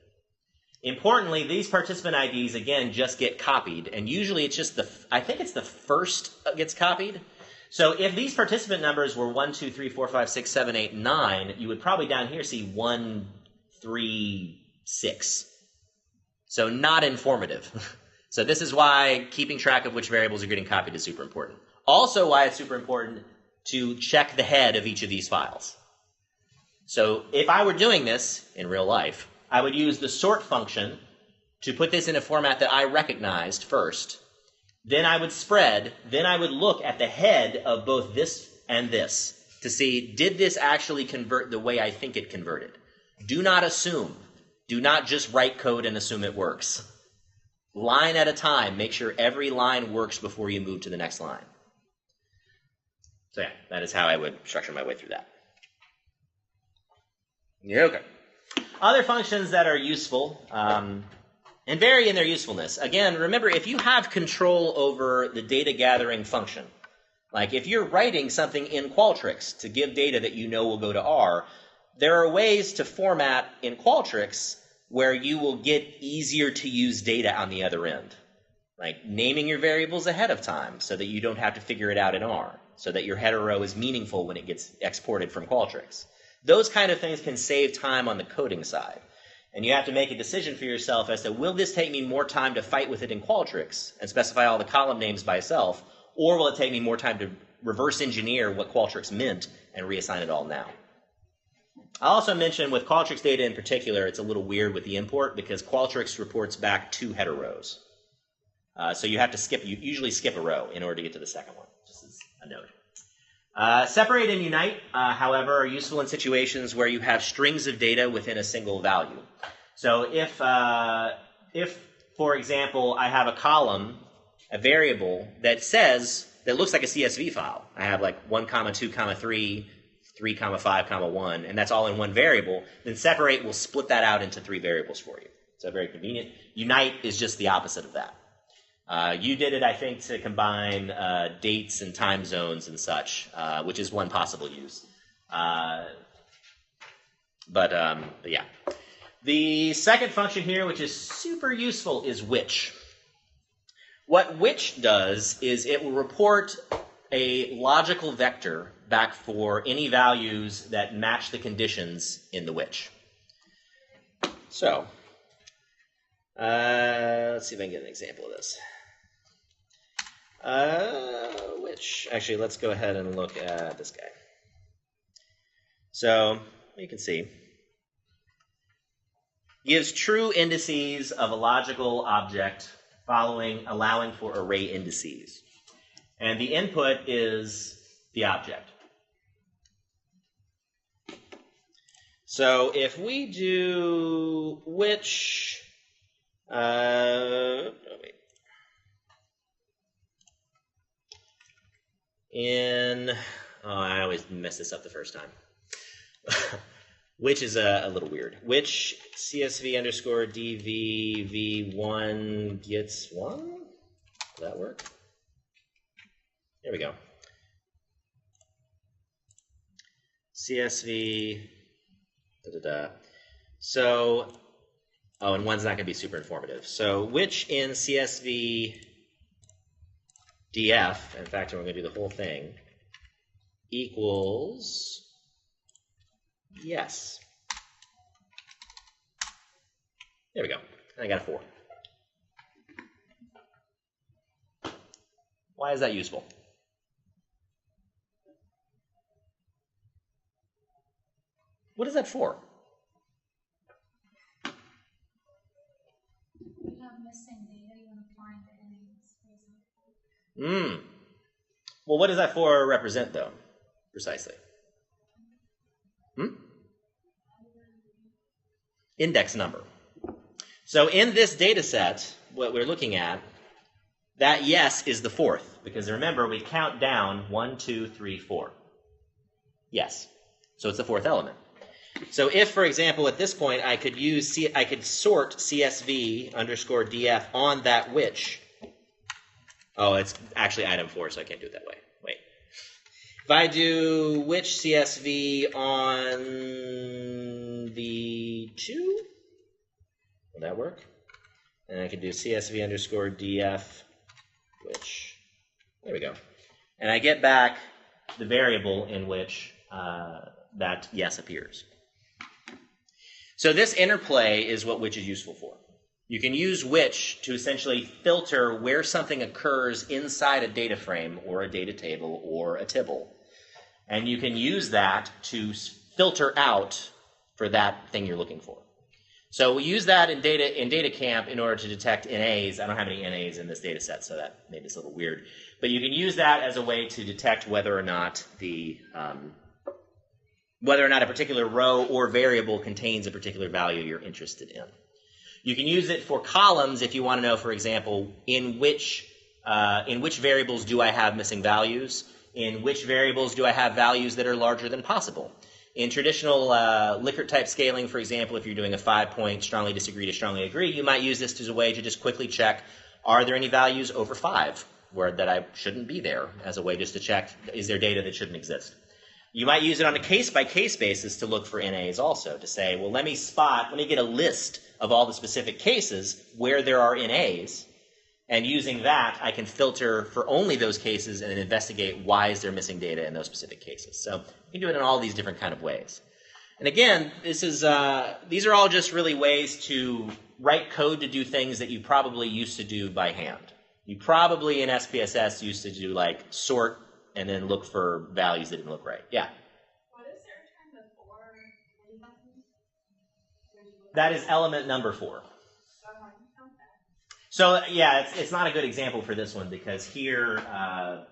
Importantly, these participant IDs, again, just get copied, and usually it's just I think it's the first gets copied. So if these participant numbers were 1, 2, 3, 4, 5, 6, 7, 8, 9, you would probably down here see 1, 3, 6. So not informative. So this is why keeping track of which variables are getting copied is super important. Also why it's super important to check the head of each of these files. So if I were doing this in real life, I would use the sort function to put this in a format that I recognized first. Then I would spread. Then I would look at the head of both this and this to see, did this actually convert the way I think it converted? Do not assume. Do not just write code and assume it works. Line at a time. Make sure every line works before you move to the next line. So yeah, that is how I would structure my way through that. Yeah, okay. Other functions that are useful and vary in their usefulness. Again, remember, if you have control over the data gathering function, like if you're writing something in Qualtrics to give data that you know will go to R, there are ways to format in Qualtrics where you will get easier to use data on the other end. Like naming your variables ahead of time so that you don't have to figure it out in R, so that your header row is meaningful when it gets exported from Qualtrics. Those kind of things can save time on the coding side. And you have to make a decision for yourself as to, will this take me more time to fight with it in Qualtrics and specify all the column names by itself, or will it take me more time to reverse engineer what Qualtrics meant and reassign it all now? I'll also mention with Qualtrics data in particular, it's a little weird with the import because Qualtrics reports back 2 header rows. So you have to you usually skip a row in order to get to the second one, just as a note. Separate and unite, however, are useful in situations where you have strings of data within a single value. So if for example, I have a column, a variable that looks like a CSV file. I have like 1, 2, 3, 3, 5, 1, and that's all in one variable, then separate will split that out into 3 variables for you. So very convenient. Unite is just the opposite of that. You did it, I think, to combine dates and time zones and such, which is one possible use. But yeah. The second function here, which is super useful, is which. What which does is it will report a logical vector back for any values that match the conditions in the which. So, let's see if I can get an example of this. Which, actually, let's go ahead and look at this guy. So, you can see, gives true indices of a logical object allowing for array indices. And the input is the object. So if we do which, I always mess this up the first time. Which is a little weird. Which CSV underscore DV v1 gets 1? Will that work? There we go. CSV, So, and one's not going to be super informative. So, which in CSV df, in fact, we're going to do the whole thing, equals yes. There we go. I got a 4. Why is that useful? What is that for? You have missing data, you want to find the innings, for example. Well, what does that for represent, though, precisely? Index number. So in this data set, what we're looking at, that yes is the 4th, because remember, we count down 1, 2, 3, 4. Yes. So it's the 4th element. So if, for example, at this point, I could sort CSV underscore df on that which. Oh, it's actually item 4, so I can't do it that way. Wait. If I do which CSV on the 2, will that work? And I could do CSV underscore df which. There we go. And I get back the variable in which that yes appears. So this interplay is what which is useful for. You can use which to essentially filter where something occurs inside a data frame or a data table or a tibble. And you can use that to filter out for that thing you're looking for. So we use that in DataCamp in order to detect NAs. I don't have any NAs in this data set, so that made this a little weird. But you can use that as a way to detect whether or not a particular row or variable contains a particular value you're interested in. You can use it for columns if you want to know, for example, in which variables do I have missing values? In which variables do I have values that are larger than possible? In traditional Likert type scaling, for example, if you're doing a 5-point strongly disagree to strongly agree, you might use this as a way to just quickly check, are there any values over 5 that I shouldn't be there, as a way just to check, is there data that shouldn't exist? You might use it on a case-by-case basis to look for NAs also, to say, well, let me get a list of all the specific cases where there are NAs, and using that, I can filter for only those cases and then investigate why is there missing data in those specific cases. So you can do it in all these different kind of ways. And again, these are all just really ways to write code to do things that you probably used to do by hand. You probably in SPSS used to do like sort and then look for values that didn't look right. Yeah? What is there in the 4 button? That is element number 4. So yeah, it's not a good example for this one because here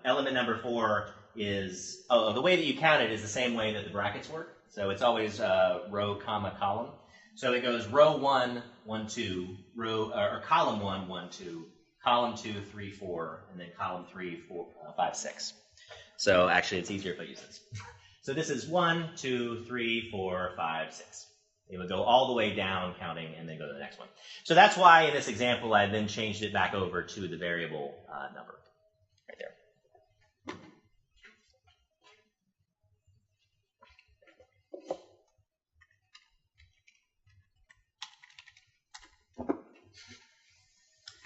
element number 4 is, the way that you count it is the same way that the brackets work. So it's always row, comma, column. So it goes row 1, 1, 2, or column 1, 1, 2, column 2, 3, 4, and then column 3, 4, 5, 6. So actually it's easier if I use this. So this is 1, 2, 3, 4, 5, 6. It would go all the way down counting and then go to the next one. So that's why in this example I then changed it back over to the variable number right there.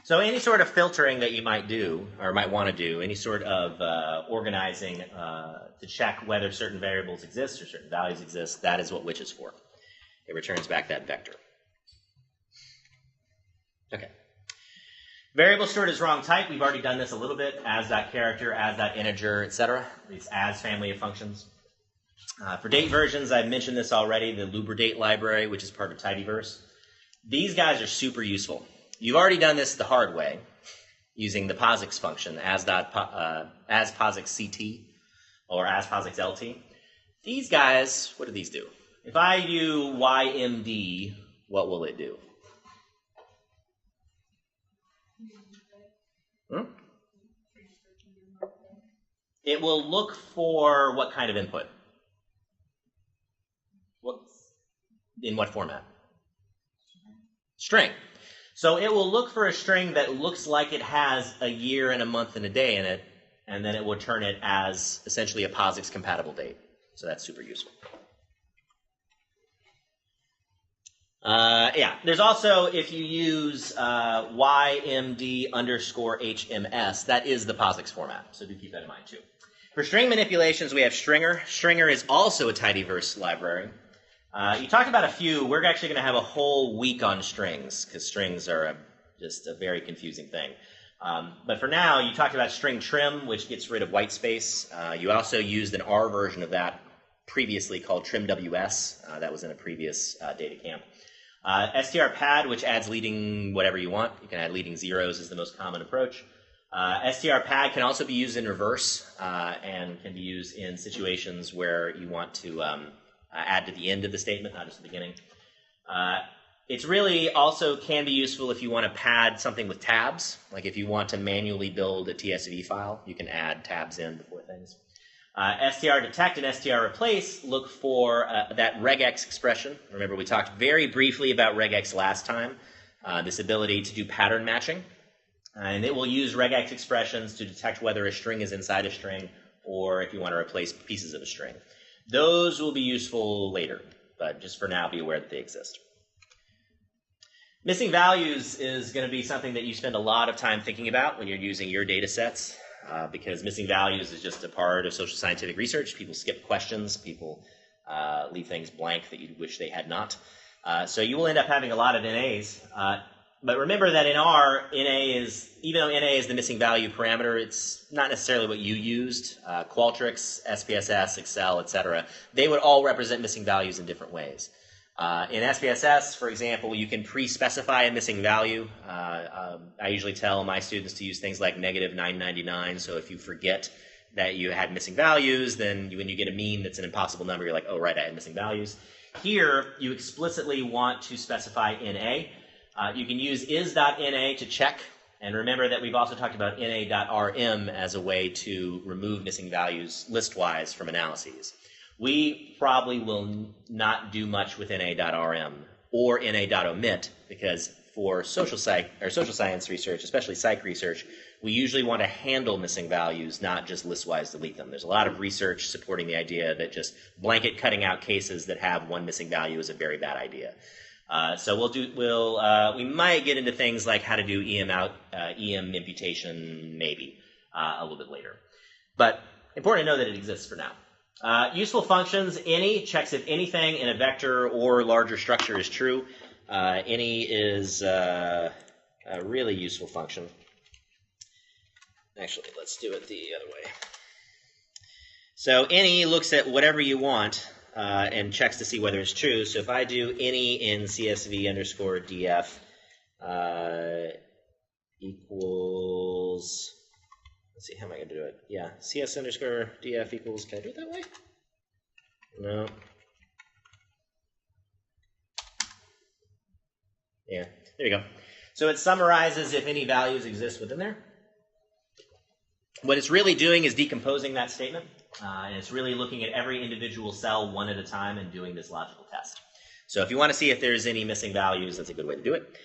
So any sort of filtering that you might do, or might want to do, any sort of organizing to check whether certain variables exist or certain values exist, that is what which is for. It returns back that vector. Okay. Variable stored as wrong type, we've already done this a little bit, as.character, as.integer, etc. These as family of functions. For date versions, I've mentioned this already, the lubridate library, which is part of TidyVerse. These guys are super useful. You've already done this the hard way, using the POSIX function, as POSIX CT, or as POSIX LT. These guys, what do these do? If I do YMD, what will it do? It will look for what kind of input? In what format? String. So it will look for a string that looks like it has a year and a month and a day in it, and then it will turn it as essentially a POSIX compatible date. So that's super useful. Yeah, there's also, if you use YMD underscore HMS, that is the POSIX format, so do keep that in mind too. For string manipulations, we have Stringer. Stringer is also a TidyVerse library. You talked about a few. We're actually going to have a whole week on strings, because strings are just a very confusing thing. But for now, you talked about string trim, which gets rid of white space. You also used an R version of that previously called trimWS. That was in a previous data camp. strpad, which adds leading whatever you want. You can add leading zeros is the most common approach. strpad can also be used in reverse and can be used in situations where you want to add to the end of the statement, not just the beginning. It's really also can be useful if you want to pad something with tabs. Like if you want to manually build a TSV file, you can add tabs in before things. strdetect and strreplace look for that regex expression. Remember, we talked very briefly about regex last time, this ability to do pattern matching. And it will use regex expressions to detect whether a string is inside a string or if you want to replace pieces of a string. Those will be useful later, but just for now, be aware that they exist. Missing values is going to be something that you spend a lot of time thinking about when you're using your data sets, because missing values is just a part of social scientific research. People skip questions. People leave things blank that you wish they had not. So you will end up having a lot of NAs. But remember that in R, NA is, even though NA is the missing value parameter, it's not necessarily what you used. Qualtrics, SPSS, Excel, etc. They would all represent missing values in different ways. In SPSS, for example, you can pre-specify a missing value. I usually tell my students to use things like -999. So if you forget that you had missing values, then when you get a mean that's an impossible number, you're like, oh, right, I had missing values. Here, you explicitly want to specify NA. You can use is.na to check, and remember that we've also talked about na.rm as a way to remove missing values list-wise from analyses. We probably will not do much with na.rm or na.omit because for social science research, especially psych research, we usually want to handle missing values, not just list-wise delete them. There's a lot of research supporting the idea that just blanket cutting out cases that have one missing value is a very bad idea. So we might get into things like how to do EM imputation maybe a little bit later. But important to know that it exists for now. Useful functions, any checks if anything in a vector or larger structure is true. Any is a really useful function. Actually, let's do it the other way. So any looks at whatever you want and checks to see whether it's true. So if I do any in CSV underscore df equals, let's see, how am I going to do it? Yeah, CS underscore df equals, can I do it that way? No. Yeah, there you go. So it summarizes if any values exist within there. What it's really doing is decomposing that statement. And it's really looking at every individual cell one at a time and doing this logical test. So if you want to see if there's any missing values, that's a good way to do it.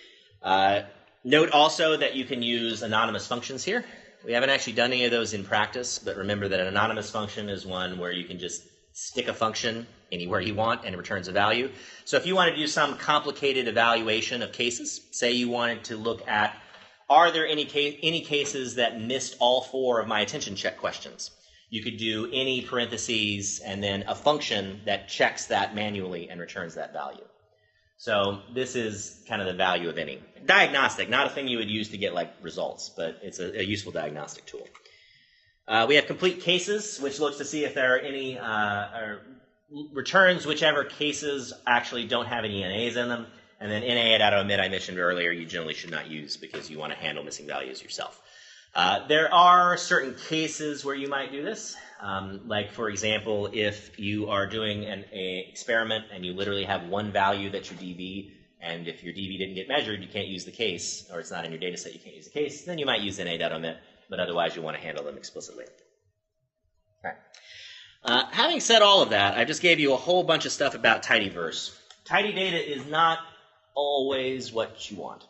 Note also that you can use anonymous functions here. We haven't actually done any of those in practice, but remember that an anonymous function is one where you can just stick a function anywhere you want and it returns a value. So if you want to do some complicated evaluation of cases, say you wanted to look at are there any cases that missed all 4 of my attention check questions? You could do any parentheses and then a function that checks that manually and returns that value. So this is kind of the value of any. Diagnostic, not a thing you would use to get like results, but it's a useful diagnostic tool. We have complete cases, which looks to see if there are any returns whichever cases actually don't have any NAs in them. And then NA@omit I mentioned earlier you generally should not use because you want to handle missing values yourself. There are certain cases where you might do this. Like, for example, if you are doing an experiment and you literally have one value that's your DV, and if your DV didn't get measured, you can't use the case, or it's not in your data set, you can't use the case, then you might use NA.omit, but otherwise you want to handle them explicitly. All right. Having said all of that, I just gave you a whole bunch of stuff about TidyVerse. Tidy data is not always what you want.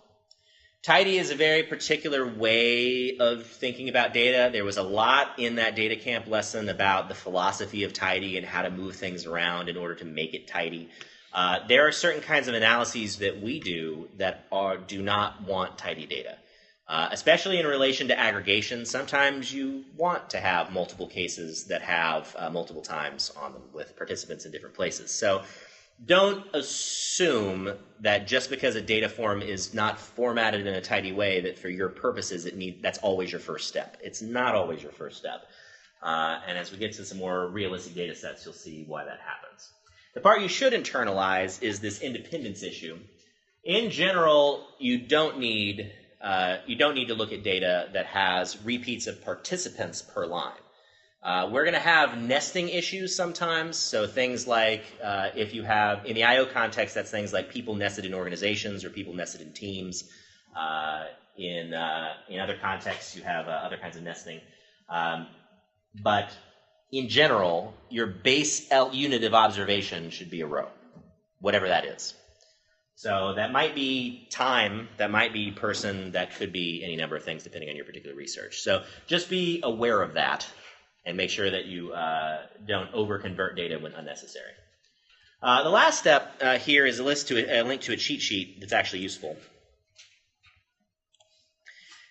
Tidy is a very particular way of thinking about data. There was a lot in that data camp lesson about the philosophy of tidy and how to move things around in order to make it tidy. There are certain kinds of analyses that we do that do not want tidy data, especially in relation to aggregation. Sometimes you want to have multiple cases that have multiple times on them with participants in different places. So don't assume that just because a data form is not formatted in a tidy way that for your purposes that's always your first step. It's not always your first step. And as we get to some more realistic data sets, you'll see why that happens. The part you should internalize is this independence issue. In general, you don't need to look at data that has repeats of participants per line. We're going to have nesting issues sometimes, so things like if you have, in the I/O context, that's things like people nested in organizations or people nested in teams. In other contexts, you have other kinds of nesting. But in general, your base unit of observation should be a row, whatever that is. So that might be time, that might be person, that could be any number of things depending on your particular research. So just be aware of that. And make sure that you don't over-convert data when unnecessary. The last step here is a link to a cheat sheet that's actually useful.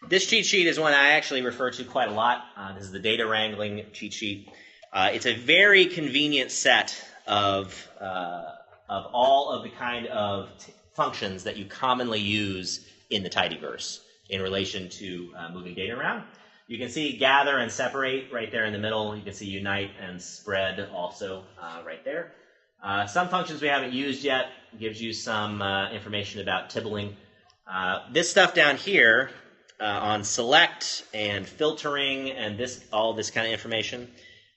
This cheat sheet is one I actually refer to quite a lot. This is the data wrangling cheat sheet. It's a very convenient set of all of the kind of functions that you commonly use in the TidyVerse in relation to moving data around. You can see gather and separate right there in the middle. You can see unite and spread also right there. Some functions we haven't used yet gives you some information about tibbling. This stuff down here on select and filtering and all this kind of information,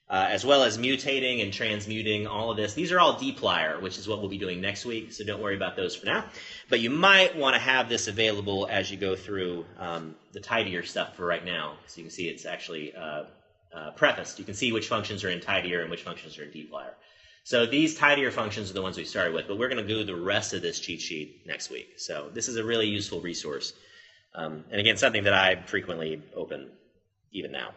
as well as mutating and transmuting, all of this. These are all dplyr, which is what we'll be doing next week, so don't worry about those for now. But you might want to have this available as you go through the tidier stuff for right now. So you can see it's actually prefaced. You can see which functions are in tidier and which functions are in dplyr. So these tidier functions are the ones we started with, but we're going to do the rest of this cheat sheet next week. So this is a really useful resource. And again, something that I frequently open even now.